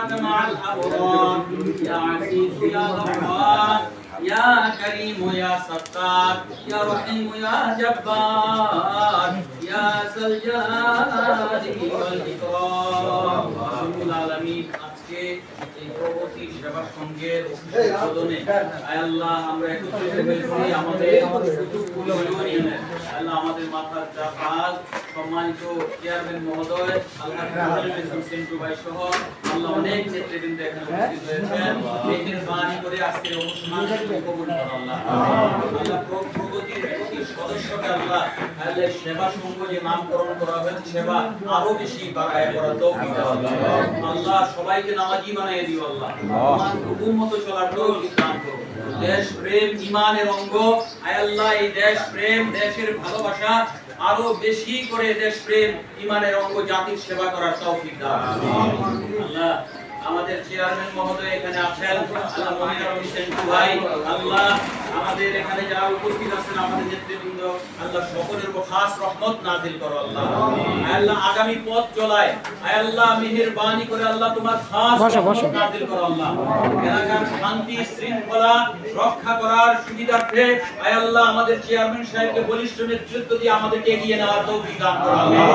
إنك مع الأبرار يا عزيز يا غفار يا كريم يا ستار يا رحيم يا جبار يا ذا الجلال والإكرام رب العالمين আজকে এই প্রগতি সেবা সংঘের উদ্বোধনে আল্লাহ আমরা একত্রিত হয়েছি আমাদের আল্লাহ আমাদের মাথার চাপাল সম্মানিত চেয়ারম্যান মহোদয় আল্লাহ সেন্টু ভাই সহ আল্লাহ অনেক নেতৃবৃন্দ এখানে উপস্থিত হয়েছেন মেহেরবানি করে আজকের অনুষ্ঠান কবুল করুন আল্লাহ আল্লাহ প্রগতির প্রতি সদস্যকে আল্লাহ আল্লাহ সেবা সংঘ যে নামকরণ করা হয়েছে সেবা আরো বেশি বাড়ায় করার তৌফিক দাও আল্লাহ সবাইকে নামাজি বানিয়ে দিও আল্লাহ তোমার হুকুম মতো চলার তৌফিক দান করো দেশ প্রেম ঈমানের অঙ্গ আয় আল্লাহ এই দেশ প্রেম দেশের ভালোবাসা আরো বেশি করে দেশ প্রেম ঈমানের অঙ্গ জাতির সেবা করার তৌফিক দাও আল্লাহ আমাদের চেয়ারম্যান মহোদয় এখানে আছেন আল্লাহ মনিরুল হোসেন ভাই আল্লাহ আমাদের এখানে যারা উপস্থিত আছেন আমাদের নেতৃবৃন্দ আল্লাহ সকলের উপর খাস রহমত নাযিল করো আল্লাহ আল্লাহ আগামী পথ চলায় আল্লাহ মেহেরবানি করে আল্লাহ তোমার খাস রহমত নাযিল করো আল্লাহ এলাকার শান্তি শৃঙ্খলা রক্ষা করার সুবিধার্থে আল্লাহ আমাদের চেয়ারম্যান সাহেবকে বলিষ্ঠ নেতৃত্ব দিয়ে আমাদেরকে এগিয়ে নেওয়ার তৌফিক দান করো আল্লাহ